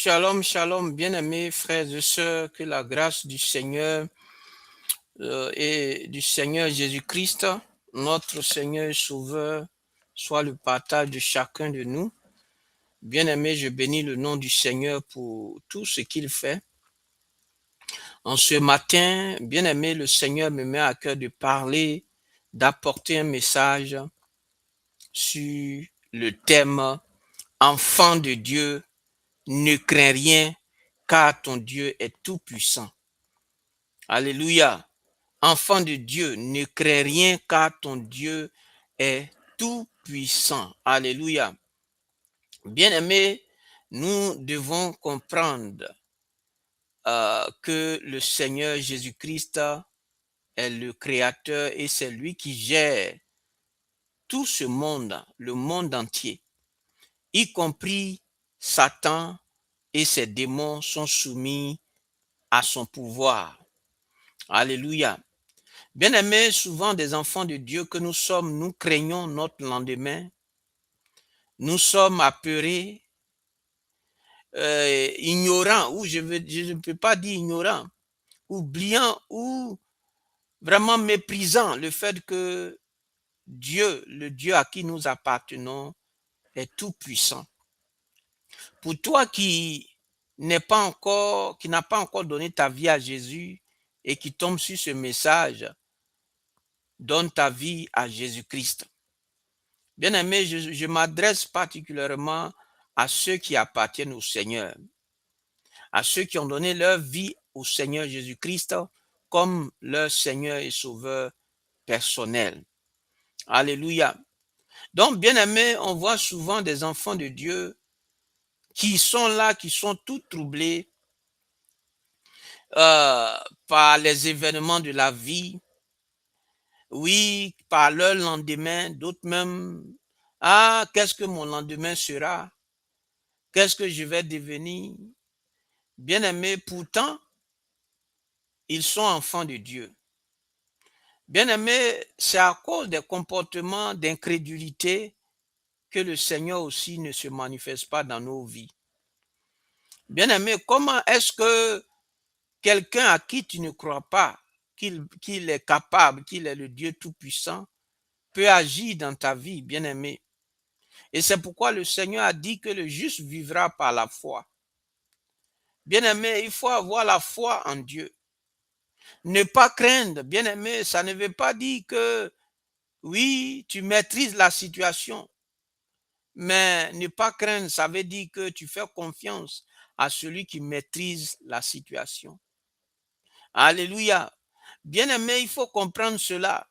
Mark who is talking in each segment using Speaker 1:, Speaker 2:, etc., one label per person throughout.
Speaker 1: Shalom, shalom, bien-aimés frères et sœurs, que la grâce du Seigneur et du Seigneur Jésus-Christ, notre Seigneur et Sauveur, soit le partage de chacun de nous. Bien-aimés, je bénis le nom du Seigneur pour tout ce qu'il fait. En ce matin, bien-aimé, le Seigneur me met à cœur de parler, d'apporter un message sur le thème « Enfant de Dieu, ne crains rien, car ton Dieu est tout-puissant. » Alléluia. Enfant de Dieu, ne crains rien car ton Dieu est tout puissant. Alléluia. Bien-aimés, nous devons comprendre que le Seigneur Jésus-Christ est le Créateur et c'est lui qui gère tout ce monde, le monde entier, y compris Satan et ses démons sont soumis à son pouvoir. Alléluia. Bien-aimés, souvent des enfants de Dieu que nous sommes, nous craignons notre lendemain. Nous sommes apeurés, ignorants, ou je ne peux pas dire ignorants, oubliant ou vraiment méprisant le fait que Dieu, le Dieu à qui nous appartenons, est tout puissant. Pour toi qui n'a pas encore donné ta vie à Jésus et qui tombe sur ce message, donne ta vie à Jésus-Christ. Bien-aimé, je m'adresse particulièrement à ceux qui appartiennent au Seigneur, à ceux qui ont donné leur vie au Seigneur Jésus-Christ comme leur Seigneur et Sauveur personnel. Alléluia. Donc, bien-aimé, on voit souvent des enfants de Dieu qui sont là, qui sont tout troublés par les événements de la vie, oui, par leur lendemain, d'autres même, ah, qu'est-ce que mon lendemain sera? Qu'est-ce que je vais devenir? Bien-aimés, pourtant, ils sont enfants de Dieu. Bien-aimés, c'est à cause des comportements d'incrédulité que le Seigneur aussi ne se manifeste pas dans nos vies. Bien-aimés, comment est-ce que quelqu'un à qui tu ne crois pas qu'il est capable, qu'il est le Dieu Tout-Puissant, peut agir dans ta vie, bien-aimé? Et c'est pourquoi le Seigneur a dit que le juste vivra par la foi. Bien-aimé, il faut avoir la foi en Dieu. Ne pas craindre, bien-aimé, ça ne veut pas dire que, oui, tu maîtrises la situation. Mais ne pas craindre, ça veut dire que tu fais confiance à celui qui maîtrise la situation. Alléluia. Bien-aimé, il faut comprendre cela.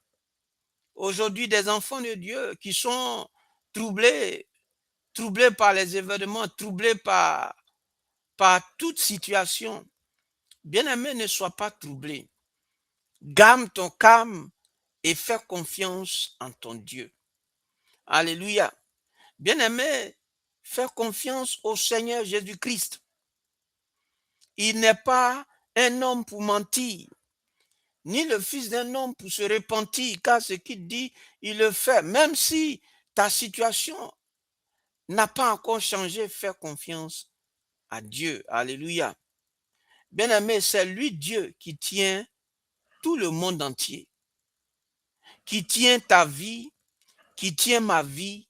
Speaker 1: Aujourd'hui, des enfants de Dieu qui sont troublés par les événements, troublés par toute situation. Bien-aimé, ne sois pas troublé. Garde ton calme et fais confiance en ton Dieu. Alléluia. Bien-aimé, fais confiance au Seigneur Jésus-Christ. Il n'est pas un homme pour mentir, ni le fils d'un homme pour se repentir, car ce qu'il dit, il le fait. Même si ta situation n'a pas encore changé, fais confiance à Dieu. Alléluia. Bien-aimé, c'est lui Dieu qui tient tout le monde entier, qui tient ta vie, qui tient ma vie,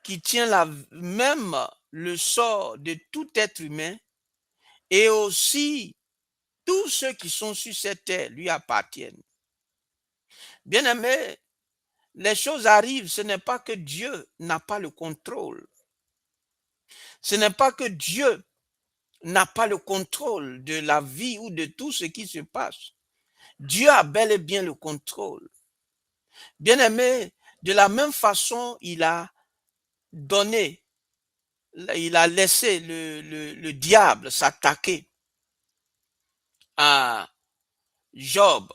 Speaker 1: qui tient même le sort de tout être humain et aussi tous ceux qui sont sur cette terre lui appartiennent. Bien-aimé, les choses arrivent, ce n'est pas que Dieu n'a pas le contrôle. Ce n'est pas que Dieu n'a pas le contrôle de la vie ou de tout ce qui se passe. Dieu a bel et bien le contrôle. Bien-aimé, de la même façon, il a donné, il a laissé le diable s'attaquer à Job.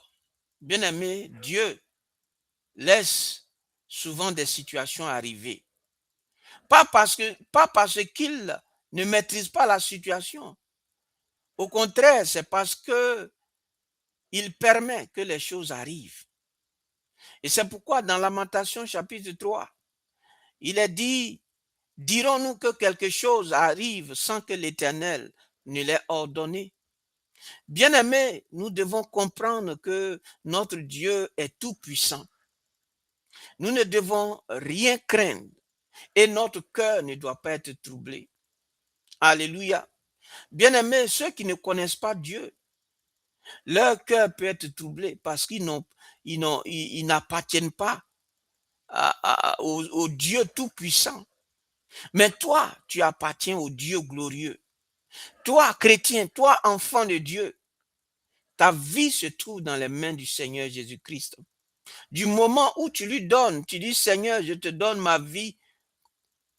Speaker 1: Bien-aimé, Dieu laisse souvent des situations arriver. Pas parce qu'il ne maîtrise pas la situation. Au contraire, c'est parce que il permet que les choses arrivent. Et c'est pourquoi dans Lamentation chapitre 3, il est dit, Dirons-nous que quelque chose arrive sans que l'Éternel ne l'ait ordonné? Bien-aimés, nous devons comprendre que notre Dieu est tout-puissant. Nous ne devons rien craindre et notre cœur ne doit pas être troublé. Alléluia. Bien-aimés, ceux qui ne connaissent pas Dieu, leur cœur peut être troublé parce ils n'appartiennent pas au Dieu tout-puissant. Mais toi, tu appartiens au Dieu glorieux. Toi, chrétien, toi, enfant de Dieu, ta vie se trouve dans les mains du Seigneur Jésus-Christ. Du moment où tu lui donnes, tu dis, Seigneur, je te donne ma vie.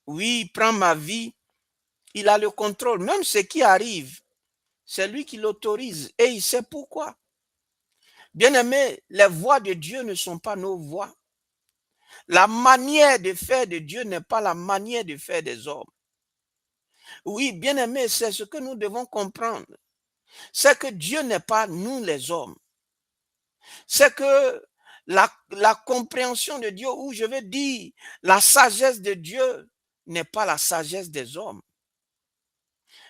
Speaker 1: Oui, prends ma vie. Il a le contrôle. Même ce qui arrive, c'est lui qui l'autorise et il sait pourquoi. Bien-aimés, les voies de Dieu ne sont pas nos voies. La manière de faire de Dieu n'est pas la manière de faire des hommes. Oui, bien-aimés, c'est ce que nous devons comprendre. C'est que Dieu n'est pas nous les hommes. C'est que la compréhension de Dieu, ou je veux dire, la sagesse de Dieu n'est pas la sagesse des hommes.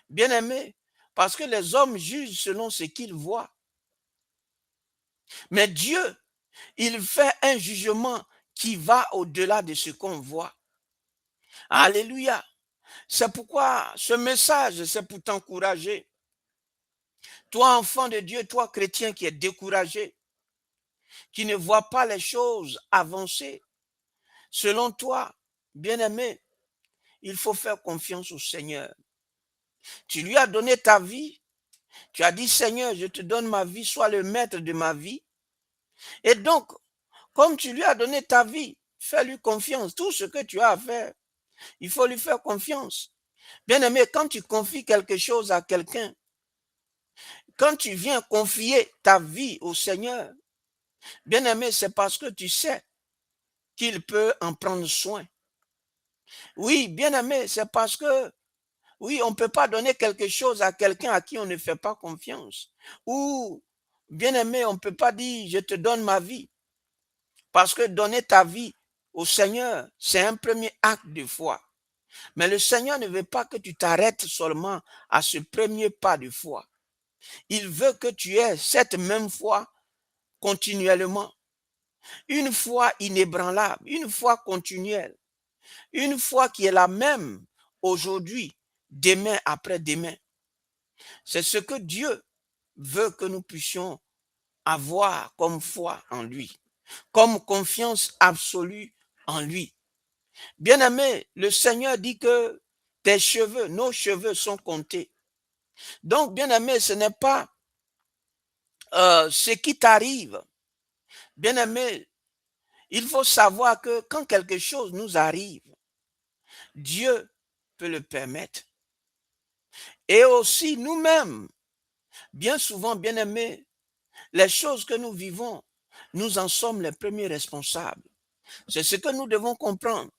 Speaker 1: Bien-aimés, parce que les hommes jugent selon ce qu'ils voient. Mais Dieu, il fait un jugement qui va au-delà de ce qu'on voit. Alléluia. C'est pourquoi ce message, c'est pour t'encourager. Toi, enfant de Dieu, toi, chrétien qui es découragé, qui ne vois pas les choses avancer, selon toi, bien-aimé, il faut faire confiance au Seigneur. Tu lui as donné ta vie. Tu as dit, Seigneur, je te donne ma vie, sois le maître de ma vie. Et donc, comme tu lui as donné ta vie, fais-lui confiance. Tout ce que tu as à faire, il faut lui faire confiance. Bien-aimé, quand tu confies quelque chose à quelqu'un, quand tu viens confier ta vie au Seigneur, bien-aimé, c'est parce que tu sais qu'il peut en prendre soin. Oui, bien-aimé, c'est parce que, oui, on ne peut pas donner quelque chose à quelqu'un à qui on ne fait pas confiance. Ou, bien-aimé, on ne peut pas dire, je te donne ma vie. Parce que donner ta vie au Seigneur, c'est un premier acte de foi. Mais le Seigneur ne veut pas que tu t'arrêtes seulement à ce premier pas de foi. Il veut que tu aies cette même foi continuellement. Une foi inébranlable, une foi continuelle, une foi qui est la même aujourd'hui, demain après demain. C'est ce que Dieu veut que nous puissions avoir comme foi en lui, comme confiance absolue en lui. Bien-aimé, le Seigneur dit que tes cheveux, nos cheveux sont comptés. Donc, bien-aimé, ce n'est pas ce qui t'arrive. Bien-aimé, il faut savoir que quand quelque chose nous arrive, Dieu peut le permettre. Et aussi nous-mêmes, bien souvent, bien-aimés, les choses que nous vivons, nous en sommes les premiers responsables. C'est ce que nous devons comprendre.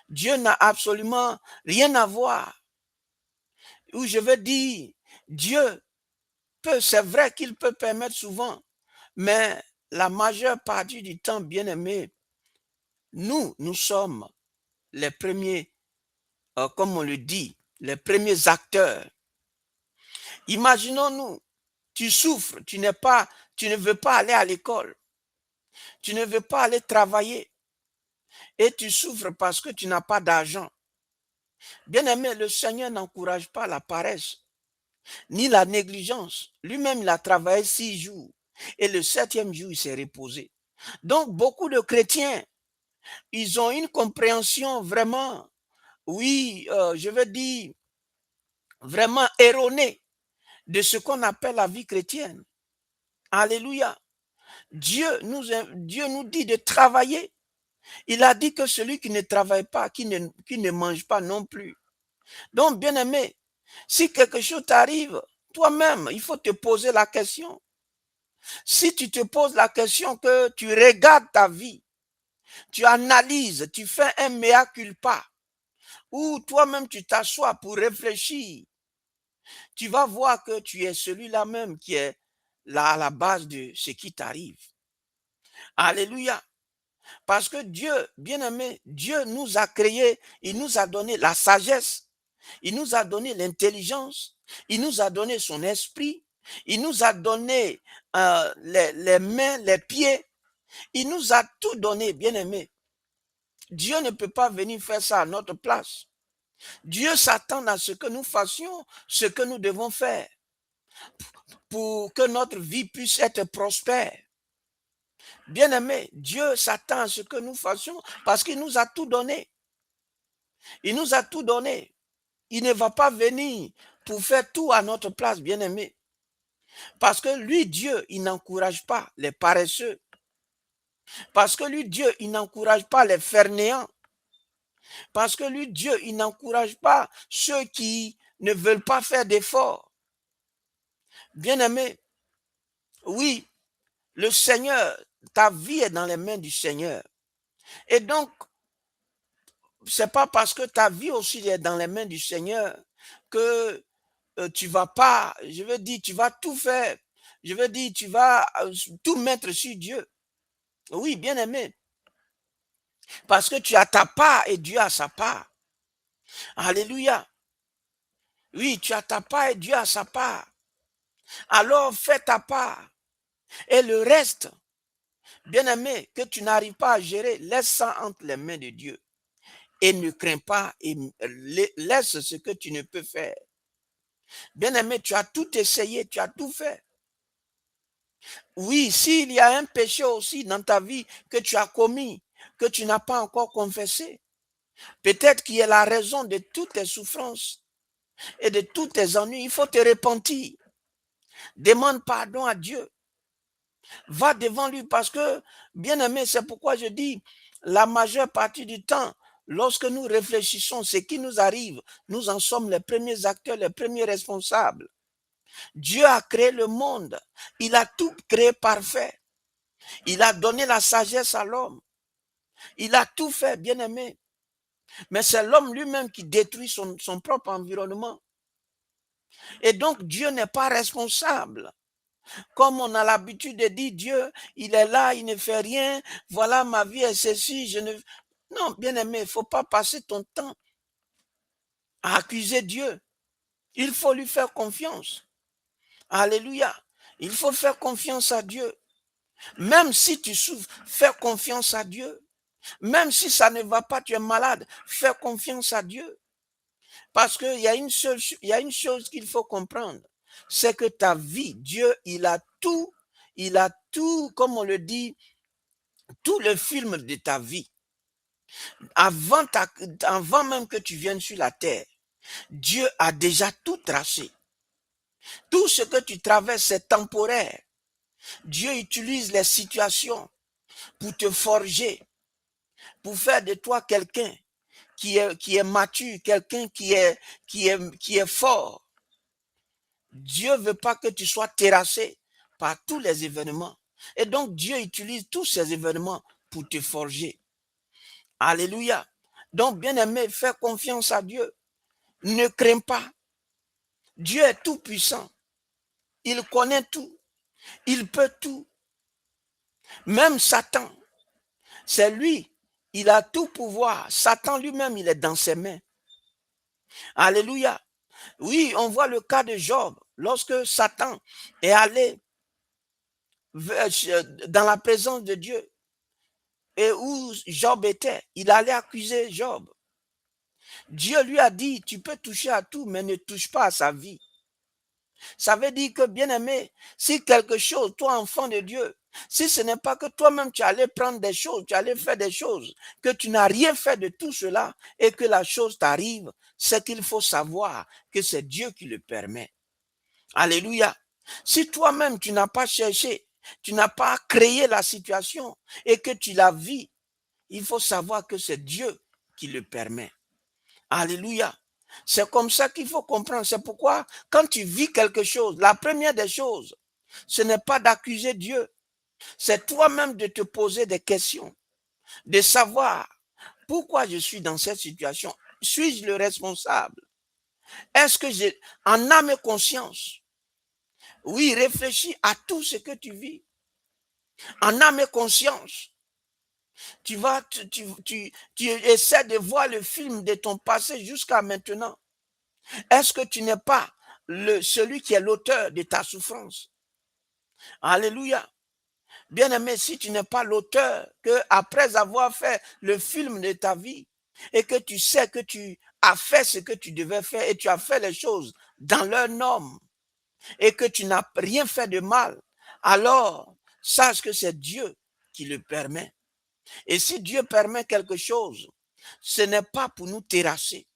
Speaker 1: Dieu n'a absolument rien à voir. Ou je veux dire, Dieu c'est vrai qu'il peut permettre souvent, mais la majeure partie du temps, bien aimé, nous sommes les premiers, comme on le dit, les premiers acteurs. Imaginons-nous, tu souffres, tu ne veux pas aller à l'école, tu ne veux pas aller travailler et tu souffres parce que tu n'as pas d'argent. Bien aimé, le Seigneur n'encourage pas la paresse ni la négligence. Lui-même, il a travaillé 6 jours et le 7e jour, il s'est reposé. Donc, beaucoup de chrétiens, ils ont une compréhension vraiment, oui, je veux dire, vraiment erronée de ce qu'on appelle la vie chrétienne. Alléluia. Dieu nous dit de travailler. Il a dit que celui qui ne travaille pas, qui ne mange pas non plus. Donc, bien aimé, si quelque chose t'arrive, toi-même, il faut te poser la question. Si tu te poses la question que tu regardes ta vie, tu analyses, tu fais un mea culpa, ou toi-même tu t'assois pour réfléchir, tu vas voir que tu es celui-là même qui est là à la base de ce qui t'arrive. Alléluia. Parce que Dieu, bien-aimé, Dieu nous a créés, il nous a donné la sagesse, il nous a donné l'intelligence, il nous a donné son esprit, il nous a donné les mains, les pieds, il nous a tout donné, bien-aimé. Dieu ne peut pas venir faire ça à notre place. Dieu s'attend à ce que nous fassions ce que nous devons faire pour que notre vie puisse être prospère. Bien-aimé, Dieu s'attend à ce que nous fassions parce qu'il nous a tout donné. Il nous a tout donné. Il ne va pas venir pour faire tout à notre place, bien-aimé. Parce que lui, Dieu, il n'encourage pas les paresseux. Parce que lui, Dieu, il n'encourage pas les fainéants. Parce que lui, Dieu, il n'encourage pas ceux qui ne veulent pas faire d'efforts. Bien-aimé, oui, le Seigneur, ta vie est dans les mains du Seigneur. Et donc, c'est pas parce que ta vie aussi est dans les mains du Seigneur que tu vas pas, je veux dire, tu vas tout faire. Je veux dire, tu vas tout mettre sur Dieu. Oui, bien aimé. Parce que tu as ta part et Dieu a sa part. Alléluia. Oui, tu as ta part et Dieu a sa part. Alors fais ta part. Et le reste, bien aimé, que tu n'arrives pas à gérer, laisse ça entre les mains de Dieu. Et ne crains pas et laisse ce que tu ne peux faire. Bien aimé, tu as tout essayé, tu as tout fait. Oui, s'il y a un péché aussi dans ta vie que tu as commis, que tu n'as pas encore confessé, peut-être qu'il y a la raison de toutes tes souffrances et de tous tes ennuis. Il faut te repentir. Demande pardon à Dieu. Va devant lui parce que, bien aimé, c'est pourquoi je dis, la majeure partie du temps, lorsque nous réfléchissons ce qui nous arrive, nous en sommes les premiers acteurs, les premiers responsables. Dieu a créé le monde. Il a tout créé parfait. Il a donné la sagesse à l'homme. Il a tout fait, bien aimé. Mais c'est l'homme lui-même qui détruit son propre environnement. Et donc, Dieu n'est pas responsable. Comme on a l'habitude de dire, Dieu, il est là, il ne fait rien. Voilà, ma vie est ceci. Je ne... Non, bien aimé, il ne faut pas passer ton temps à accuser Dieu. Il faut lui faire confiance. Alléluia. Il faut faire confiance à Dieu. Même si tu souffres, fais confiance à Dieu. Même si ça ne va pas, tu es malade, fais confiance à Dieu. Parce qu'il y a une chose qu'il faut comprendre. C'est que ta vie, Dieu, il a tout, comme on le dit, tout le film de ta vie. Avant même que tu viennes sur la terre, Dieu a déjà tout tracé. Tout ce que tu traverses, c'est temporaire. Dieu utilise les situations pour te forger, pour faire de toi quelqu'un qui est mature, quelqu'un qui est fort. Dieu ne veut pas que tu sois terrassé par tous les événements. Et donc Dieu utilise tous ces événements pour te forger. Alléluia. Donc bien aimé, fais confiance à Dieu. Ne crains pas. Dieu est tout puissant. Il connaît tout. Il peut tout. Même Satan, c'est lui. Il a tout pouvoir. Satan lui-même, il est dans ses mains. Alléluia. Oui, on voit le cas de Job. Lorsque Satan est allé dans la présence de Dieu et où Job était, il allait accuser Job. Dieu lui a dit, tu peux toucher à tout, mais ne touche pas à sa vie. Ça veut dire que, bien aimé, si quelque chose, toi enfant de Dieu, si ce n'est pas que toi-même tu allais prendre des choses, tu allais faire des choses, que tu n'as rien fait de tout cela et que la chose t'arrive, c'est qu'il faut savoir que c'est Dieu qui le permet. Alléluia. Si toi-même tu n'as pas cherché, tu n'as pas créé la situation et que tu la vis, il faut savoir que c'est Dieu qui le permet. Alléluia. C'est comme ça qu'il faut comprendre. C'est pourquoi quand tu vis quelque chose, la première des choses, ce n'est pas d'accuser Dieu. C'est toi-même de te poser des questions, de savoir pourquoi je suis dans cette situation. Suis-je le responsable? Est-ce que j'ai, en âme et conscience, oui, réfléchis à tout ce que tu vis. En âme et conscience, Tu essaies de voir le film de ton passé jusqu'à maintenant. Est-ce que tu n'es pas celui qui est l'auteur de ta souffrance? Alléluia. Bien-aimé, si tu n'es pas l'auteur, que après avoir fait le film de ta vie et que tu sais que tu as fait ce que tu devais faire et tu as fait les choses dans leur norme et que tu n'as rien fait de mal, alors sache que c'est Dieu qui le permet. Et si Dieu permet quelque chose, ce n'est pas pour nous terrasser,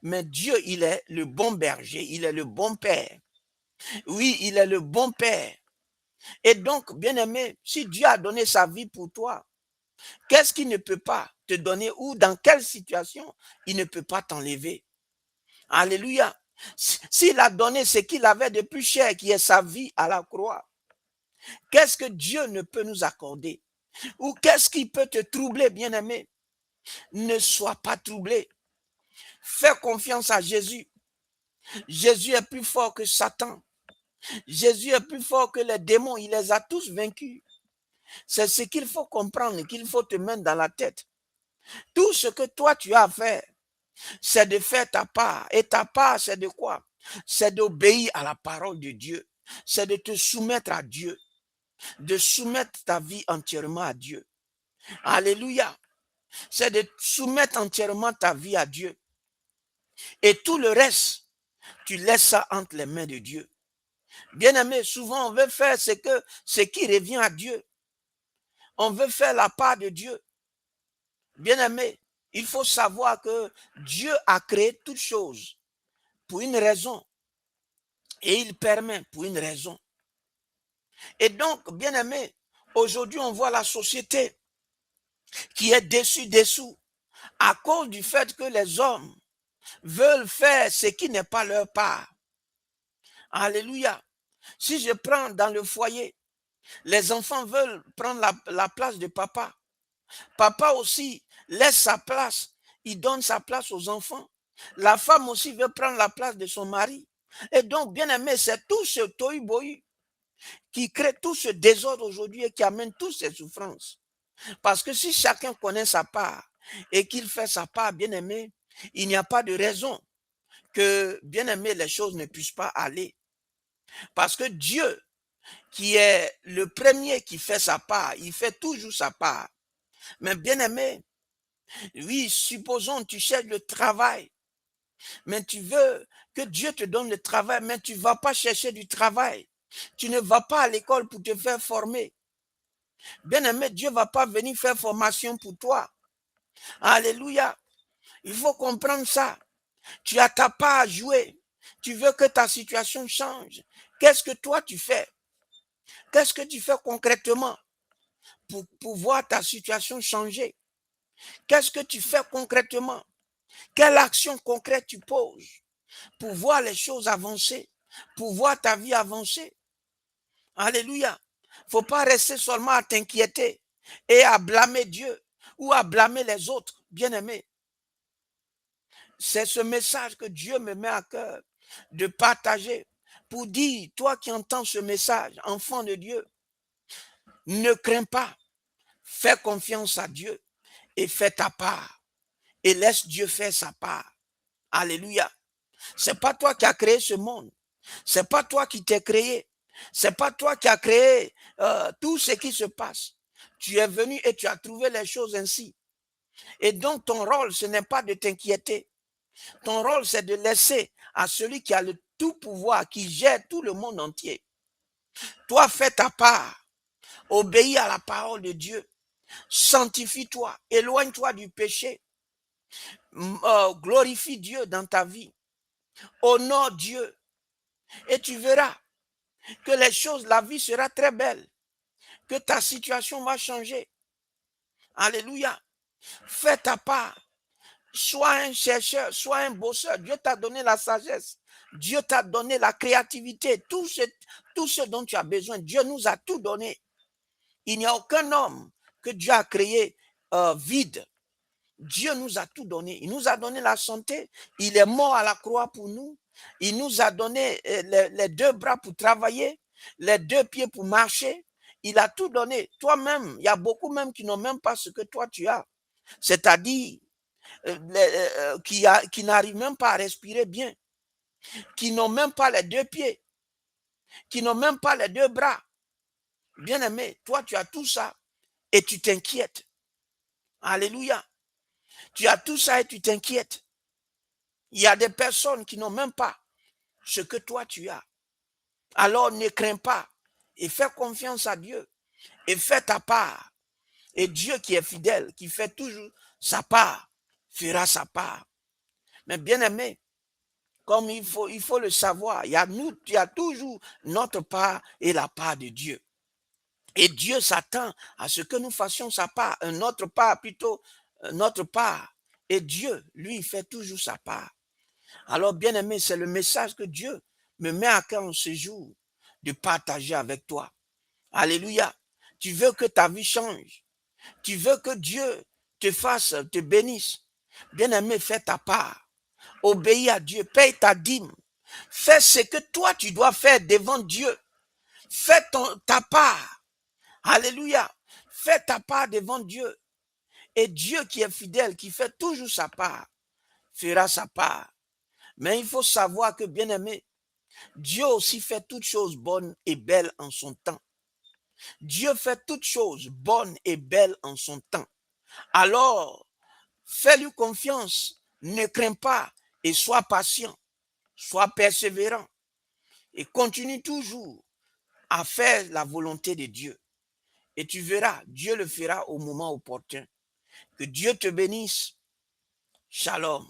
Speaker 1: mais Dieu, il est le bon berger, il est le bon père. Oui, il est le bon père. Et donc, bien-aimé, si Dieu a donné sa vie pour toi, qu'est-ce qu'il ne peut pas te donner ou dans quelle situation il ne peut pas t'enlever? Alléluia. S'il a donné ce qu'il avait de plus cher, qui est sa vie à la croix, qu'est-ce que Dieu ne peut nous accorder? Ou qu'est-ce qui peut te troubler, bien-aimé? Ne sois pas troublé. Fais confiance à Jésus. Jésus est plus fort que Satan. Jésus est plus fort que les démons. Il les a tous vaincus. C'est ce qu'il faut comprendre, qu'il faut te mettre dans la tête. Tout ce que toi tu as à faire, c'est de faire ta part. Et ta part, c'est de quoi? C'est d'obéir à la parole de Dieu. C'est de te soumettre à Dieu. De soumettre ta vie entièrement à Dieu. Alléluia. C'est de soumettre entièrement ta vie à Dieu. Et tout le reste, tu laisses ça entre les mains de Dieu. Bien-aimé, souvent on veut faire ce qui revient à Dieu. On veut faire la part de Dieu. Bien-aimé, il faut savoir que Dieu a créé toutes choses pour une raison. Et il permet pour une raison. Et donc, bien-aimé, aujourd'hui on voit la société qui est dessous à cause du fait que les hommes veulent faire ce qui n'est pas leur part. Alléluia. Si je prends dans le foyer, les enfants veulent prendre la place de papa. Papa aussi laisse sa place. Il donne sa place aux enfants. La femme aussi veut prendre la place de son mari. Et donc, bien aimé, c'est tout ce tohu-bohu qui crée tout ce désordre aujourd'hui et qui amène toutes ces souffrances. Parce que si chacun connaît sa part et qu'il fait sa part, bien aimé, il n'y a pas de raison que, bien aimé, les choses ne puissent pas aller. Parce que Dieu, qui est le premier qui fait sa part, il fait toujours sa part. Mais bien aimé, oui, supposons tu cherches le travail, mais tu veux que Dieu te donne le travail, mais tu ne vas pas chercher du travail. Tu ne vas pas à l'école pour te faire former. Bien aimé, Dieu ne va pas venir faire formation pour toi. Alléluia. Il faut comprendre ça. Tu as ta part à jouer. Tu veux que ta situation change. Qu'est-ce que toi tu fais? Qu'est-ce que tu fais concrètement pour voir ta situation changer? Qu'est-ce que tu fais concrètement? Quelle action concrète tu poses pour voir les choses avancer, pour voir ta vie avancer? Alléluia. Il ne faut pas rester seulement à t'inquiéter et à blâmer Dieu ou à blâmer les autres, bien-aimés. C'est ce message que Dieu me met à cœur de partager pour dire, toi qui entends ce message, enfant de Dieu, ne crains pas, fais confiance à Dieu et fais ta part et laisse Dieu faire sa part. Alléluia. C'est pas toi qui as créé ce monde. C'est pas toi qui t'es créé. C'est pas toi qui as créé tout ce qui se passe. Tu es venu et tu as trouvé les choses ainsi. Et donc ton rôle, ce n'est pas de t'inquiéter. Ton rôle, c'est de laisser à celui qui a le tout pouvoir, qui gère tout le monde entier. Toi, fais ta part. Obéis à la parole de Dieu. Sanctifie-toi. Éloigne-toi du péché. Glorifie Dieu dans ta vie. Honore Dieu. Et tu verras que les choses, la vie sera très belle. Que ta situation va changer. Alléluia. Fais ta part. Sois un chercheur, sois un bosseur. Dieu t'a donné la sagesse. Dieu t'a donné la créativité. Tout ce dont tu as besoin. Dieu nous a tout donné. Il n'y a aucun homme que Dieu a créé vide. Dieu nous a tout donné. Il nous a donné la santé. Il est mort à la croix pour nous. Il nous a donné les deux bras pour travailler, les deux pieds pour marcher. Il a tout donné. Toi-même, il y a beaucoup même qui n'ont même pas ce que toi tu as. C'est-à-dire qui n'arrivent même pas à respirer bien, qui n'ont même pas les deux pieds, qui n'ont même pas les deux bras. Bien-aimé, toi tu as tout ça et tu t'inquiètes. Alléluia. Tu as tout ça et tu t'inquiètes. Il y a des personnes qui n'ont même pas ce que toi tu as. Alors ne crains pas et fais confiance à Dieu et fais ta part. Et Dieu qui est fidèle, qui fait toujours sa part, fera sa part. Mais bien aimé, comme il faut le savoir, il y a toujours notre part et la part de Dieu. Et Dieu s'attend à ce que nous fassions sa part, notre part plutôt, notre part. Et Dieu, lui, il fait toujours sa part. Alors, bien aimé, c'est le message que Dieu me met à cœur en ce jour de partager avec toi. Alléluia. Tu veux que ta vie change. Tu veux que Dieu te fasse, te bénisse. Bien aimé, fais ta part. Obéis à Dieu, paye ta dîme. Fais ce que toi tu dois faire devant Dieu. Fais ta part. Alléluia. Fais ta part devant Dieu. Et Dieu qui est fidèle, qui fait toujours sa part, fera sa part. Mais il faut savoir que, bien aimé, Dieu aussi fait toutes choses bonnes et belles en son temps. Dieu fait toutes choses bonnes et belles en son temps. Alors, fais-lui confiance, ne crains pas et sois patient, sois persévérant et continue toujours à faire la volonté de Dieu. Et tu verras, Dieu le fera au moment opportun. Que Dieu te bénisse. Shalom.